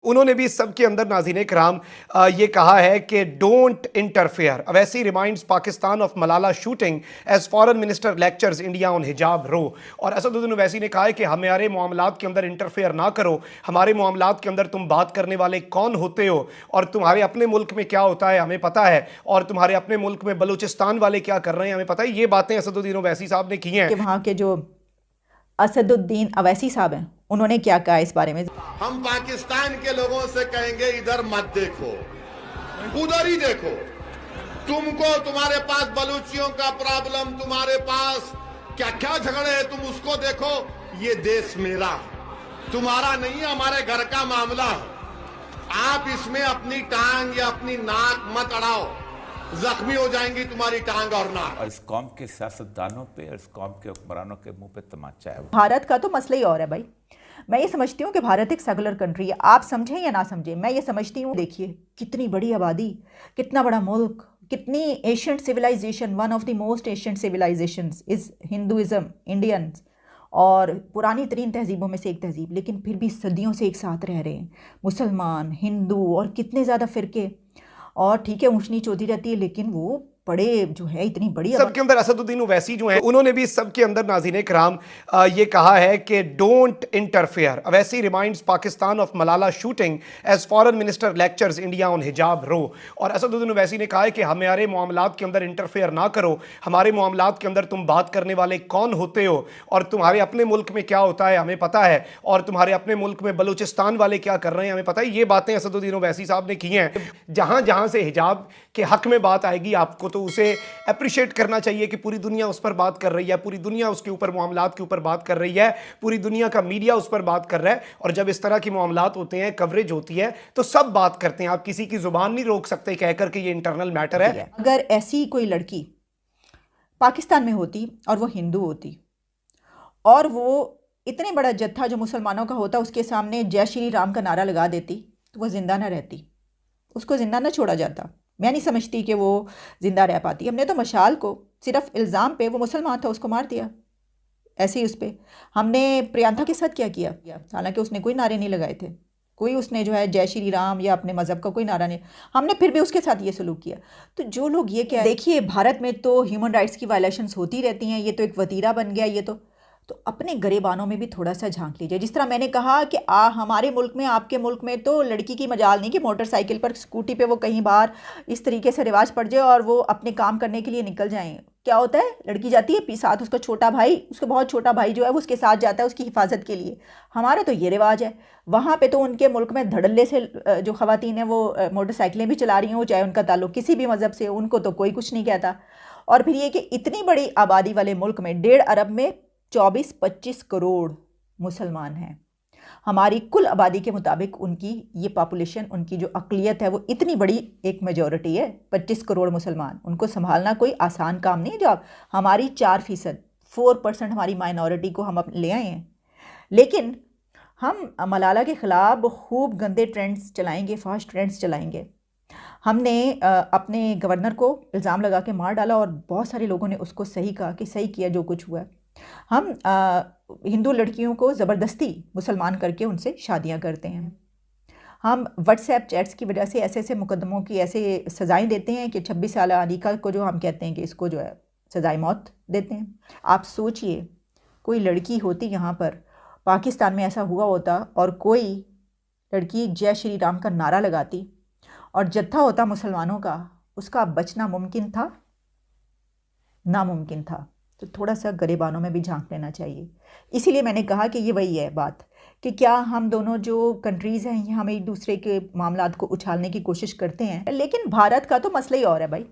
उन्होंने भी सबके अंदर नाज़रीन कराम ये कहा है कि don't interfere. Owaisi reminds Pakistan of Malala shooting as foreign minister lectures India on hijab row. और असदुद्दीन ओवैसी ने कहा है कि हमारे मामलात के अंदर इंटरफेयर ना करो, हमारे मामलात के अंदर तुम बात करने वाले कौन होते हो और तुम्हारे अपने मुल्क में क्या होता है हमें पता है, और तुम्हारे अपने मुल्क में बलूचिस्तान वाले क्या कर रहे हैं हमें पता है। ये बातें असदुद्दीन ओवैसी साहब ने की हैं। कि वहाँ के जो असदुद्दीन अवैसी साहब हैं उन्होंने क्या कहा इस बारे में। हम पाकिस्तान के लोगों से कहेंगे इधर मत देखो, उधर ही देखो। तुमको तुम्हारे पास बलूचियों का प्रॉब्लम, तुम्हारे पास क्या क्या झगड़े हैं, तुम उसको देखो। ये देश मेरा, तुम्हारा नहीं है, हमारे घर का मामला है। आप इसमें अपनी टांग या अपनी नाक मत अड़ाओ, जख्मी हो जाएंगी तुम्हारी टांग और नाक। और इस कौम के सियासतदानों पे और इस कौम के हुक्मरानों के मुंह पे तमाचा है। भारत का तो मसला ही और है भाई। मैं ये समझती हूँ कि भारत एक सेकुलर कंट्री है, आप समझें या ना समझें, मैं ये समझती हूँ। देखिए कितनी बड़ी आबादी, कितना बड़ा मुल्क, कितनी ancient civilisation, one of the most ancient civilisations is Hinduism, Indians, और पुरानी तरीन तहजीबों में से एक तहजीब, लेकिन फिर भी सदियों से एक साथ रह रहे हैं मुसलमान, हिंदू और कितने ज़्यादा फ़िरके। और ठीक है ऊँच नीच होती रहती है, लेकिन वो बड़े जो है इतनी बड़ी सबके अंदर असदुद्दीन ओवैसी जो है उन्होंने भी सबके अंदर नाज़रीन कराम ये कहा है कि don't interfere. Owaisi reminds Pakistan of Malala shooting as foreign minister lectures India on hijab row. और असदुद्दीन ओवैसी ने कहा है कि हमारे मामलात के अंदर इंटरफेयर ना करो, हमारे मामलात के अंदर तुम बात करने वाले कौन होते हो और तुम्हारे अपने मुल्क में क्या होता है हमें पता है, और तुम्हारे अपने मुल्क में बलूचिस्तान वाले क्या कर रहे हैं हमें पता है। ये बातें असदुद्दीन ओवैसी साहब ने की हैं। जहाँ जहाँ से हिजाब के हक में बात आएगी आपको तो उसे अप्रिशिएट करना चाहिए कि पूरी दुनिया उस पर बात कर रही है, पूरी दुनिया उसके ऊपर मामलात के ऊपर बात कर रही है, पूरी दुनिया का मीडिया उस पर बात कर रहा है। और जब इस तरह की मामलात होते हैं, कवरेज होती है, तो सब बात करते हैं। आप किसी की जुबान नहीं रोक सकते कहकर कि ये इंटरनल मैटर है। अगर ऐसी कोई लड़की पाकिस्तान में होती और वो हिंदू होती और वो इतने बड़ा जत्था जो मुसलमानों का होता उसके सामने जय श्री राम का नारा लगा देती तो वो ज़िंदा ना रहती, उसको ज़िंदा ना छोड़ा जाता। मैं नहीं समझती कि वो ज़िंदा रह पाती। हमने तो मशाल को सिर्फ इल्ज़ाम पे, वो मुसलमान था उसको मार दिया ऐसे ही उस पर। हमने प्रियंका के साथ क्या किया, हालांकि उसने कोई नारे नहीं लगाए थे, कोई उसने जो है जय श्री राम या अपने मज़हब का कोई नारा नहीं, हमने फिर भी उसके साथ ये सलूक किया। तो जो लोग ये क्या, देखिए भारत में तो ह्यूमन राइट्स की वायलेशंस होती रहती हैं, ये तो एक वतीरा बन गया। ये तो अपने गरेबानों में भी थोड़ा सा झांक लीजिए। जिस तरह मैंने कहा कि हमारे मुल्क में, आपके मुल्क में तो लड़की की मजाल नहीं कि मोटरसाइकिल पर, स्कूटी पे वो कहीं बाहर इस तरीके से रिवाज पड़ जाए और वो अपने काम करने के लिए निकल जाएं। क्या होता है, लड़की जाती है साथ उसका छोटा भाई, उसका बहुत छोटा भाई जो है वो उसके साथ जाता है उसकी हिफाजत के लिए। हमारा तो ये रिवाज है। वहाँ पे तो उनके मुल्क में धड़ल्ले से जो ख़वातीन हैं वो मोटरसाइकिलें भी चला रही हों, चाहे उनका ताल्लुक किसी भी मज़हब से, उनको तो कोई कुछ नहीं कहता। और फिर ये कि इतनी बड़ी आबादी वाले मुल्क में 1.5 अरब में 24-25 करोड़ मुसलमान हैं। हमारी कुल आबादी के मुताबिक उनकी ये पॉपुलेशन, उनकी जो अक़लियत है वो इतनी बड़ी एक मेजॉरिटी है, 25 करोड़ मुसलमान। उनको संभालना कोई आसान काम नहीं है। जो हमारी 4% 4% हमारी माइनॉरिटी को हम ले आए हैं, लेकिन हम मलाला के ख़िलाफ़ खूब गंदे ट्रेंड्स चलाएंगे, फास्ट ट्रेंड्स चलाएंगे। हमने अपने गवर्नर को इल्ज़ाम लगा के मार डाला और बहुत सारे लोगों ने उसको सही कहा कि सही किया जो कुछ हुआ है। हम हिंदू लड़कियों को ज़बरदस्ती मुसलमान करके उनसे शादियां करते हैं। हम व्हाट्सएप चैट्स की वजह से ऐसे ऐसे मुकदमों की ऐसे सज़ाएं देते हैं कि 26 साल अनीका को जो हम कहते हैं कि इसको जो है सज़ाए मौत देते हैं। आप सोचिए कोई लड़की होती यहाँ पर, पाकिस्तान में ऐसा हुआ होता और कोई लड़की जय श्री राम का नारा लगाती और जत्था होता मुसलमानों का, उसका बचना मुमकिन था? नामुमकिन था। तो थोड़ा सा गरेबानों में भी झांक लेना चाहिए। इसीलिए मैंने कहा कि ये वही है बात कि क्या हम दोनों जो कंट्रीज़ हैं हम एक दूसरे के मामलात को उछालने की कोशिश करते हैं, लेकिन भारत का तो मसला ही और है भाई।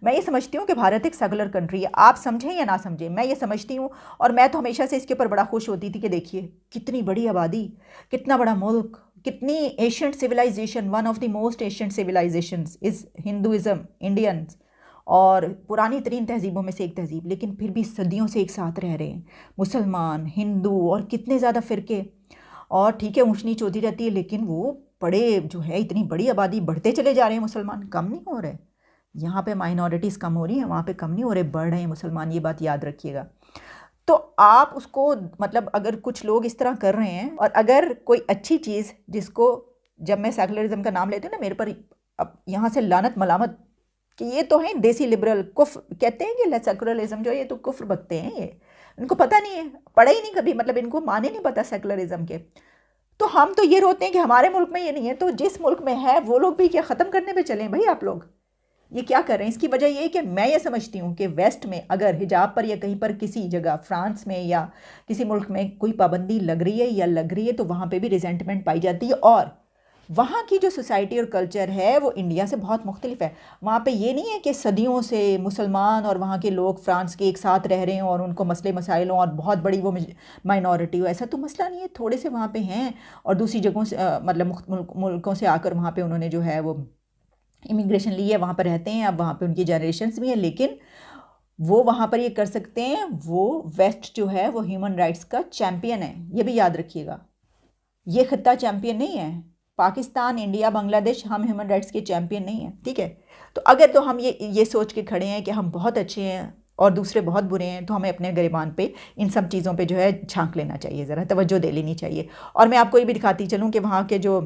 मैं ये समझती हूँ कि भारत एक सेकुलर कंट्री है, आप समझें या ना समझें, मैं ये समझती हूँ। और मैं तो हमेशा से इसके ऊपर बड़ा खुश होती थी कि देखिए कितनी बड़ी आबादी, कितना बड़ा मुल्क, कितनी ancient civilisation, one of the most ancient civilisations is Hinduism, Indians, और पुरानी तरीन तहजीबों में से एक तहजीब, लेकिन फिर भी सदियों से एक साथ रह रहे हैं मुसलमान, हिंदू और कितने ज़्यादा फ़िरके। और ठीक है ऊँच नीच होती रहती है, लेकिन वो बड़े जो है इतनी बड़ी आबादी, बढ़ते चले जा रहे हैं मुसलमान, कम नहीं हो रहे। यहाँ पे माइनॉरिटीज़ कम हो रही हैं, वहाँ पे कम नहीं हो रहे, बढ़ रहे हैं मुसलमान। ये बात याद रखिएगा। तो आप उसको, मतलब अगर कुछ लोग इस तरह कर रहे हैं और अगर कोई अच्छी चीज़ जिसको जब मैं सेकुलरिज्म का नाम लेती हूँ ना, मेरे पर अब यहाँ से लानत मलामत कि ये तो हैं देसी लिबरल, कुफ्र कहते हैं कि सेकुलरिज्म जो ये तो कुफ्र बकते हैं, ये इनको पता नहीं है, पढ़े ही नहीं कभी, मतलब इनको माने नहीं पता सेकुलरिज्म के। तो हम तो ये रोते हैं कि हमारे मुल्क में ये नहीं है, तो जिस मुल्क में है वो लोग भी क्या ख़त्म करने पे चले हैं भाई आप लोग? ये क्या कर रहे हैं? इसकी वजह ये है कि मैं ये समझती हूँ कि वेस्ट में अगर हिजाब पर या कहीं पर किसी जगह फ्रांस में या किसी मुल्क में कोई पाबंदी लग रही है या लग रही है तो वहाँ पे भी रिजेंटमेंट पाई जाती है, और वहाँ की जो सोसाइटी और कल्चर है वो इंडिया से बहुत मुख्तलिफ है। वहाँ पे ये नहीं है कि सदियों से मुसलमान और वहाँ के लोग फ्रांस के एक साथ रह रहे हों और उनको मसले मसाइल हों और बहुत बड़ी वो माइनॉरिटी हो, ऐसा तो मसला नहीं है। थोड़े से वहाँ पे हैं और दूसरी जगहों से मतलब मुल्कों से आकर वहाँ पे उन्होंने जो है वो इमिग्रेशन ली है, वहाँ पर रहते हैं, अब वहाँ पे उनकी जनरेशन्स भी हैं, लेकिन वो वहाँ पर ये कर सकते हैं। वो वेस्ट जो है वो ह्यूमन राइट्स का चैम्पियन है, ये भी याद रखिएगा। ये खित्ता चैम्पियन नहीं है। पाकिस्तान, इंडिया, बांग्लादेश, हम ह्यूमन राइट्स के चैम्पियन नहीं हैं, ठीक है? तो अगर तो हम ये सोच के खड़े हैं कि हम बहुत अच्छे हैं और दूसरे बहुत बुरे हैं, तो हमें अपने गिरबान पे इन सब चीज़ों पे जो है झांक लेना चाहिए, ज़रा तवज्जो दे लेनी चाहिए। और मैं आपको ये भी दिखाती चलूँ कि वहाँ के जो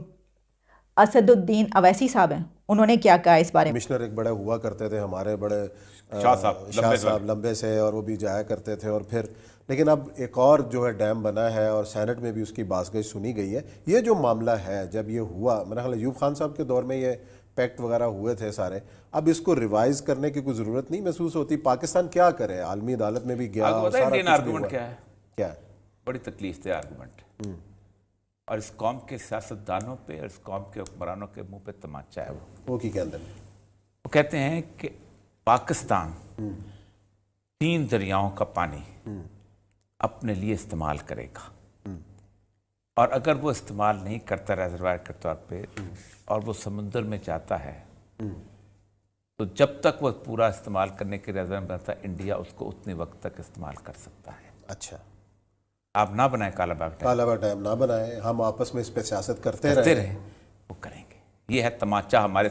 असदुद्दीन अवैसी साहब हैं, उन्होंने क्या कहा इस बारे में। कमिश्नर एक बड़े हुआ करते थे हमारे, बड़े शाह साहब लंबे से, और वो भी जाया करते थे। और फिर लेकिन अब एक और जो है डैम बना है और सेनेट में भी उसकी बासगई सुनी गई है। ये जो मामला है, जब ये हुआ, मेरा ख्याल अयूब खान साहब के दौर में ये पैक्ट वगैरह हुए थे सारे, अब इसको रिवाइज करने की कोई ज़रूरत नहीं महसूस होती? पाकिस्तान क्या करे? आलमी अदालत में भी गया और सारा इंडियन कुछ भी आर्गूमेंट हुआ। क्या है? क्या है? बड़ी तकलीफ दे आर्गूमेंट, और इस कौम के सियासतदानों पे और इस कौम के हुक्मरानों के मुंह पे तमाचा है। वो की कहते हैं, वो कहते हैं कि पाकिस्तान 3 दरियाओं का पानी अपने लिए इस्तेमाल करेगा, और अगर वो इस्तेमाल नहीं करता रिजर्वायर के तौर पे और वो समुद्र में जाता है, तो जब तक वो पूरा इस्तेमाल करने के रिजर्व बनता है, इंडिया उसको उतने वक्त तक इस्तेमाल कर सकता है। अच्छा, आप ना बनाए कालाबाग डैम, कालाबाग डैम ना बनाए, हम आपस में इस पर सियासत करते करते रहे, रहे, वो करेंगे। ये है तमाचा हमारे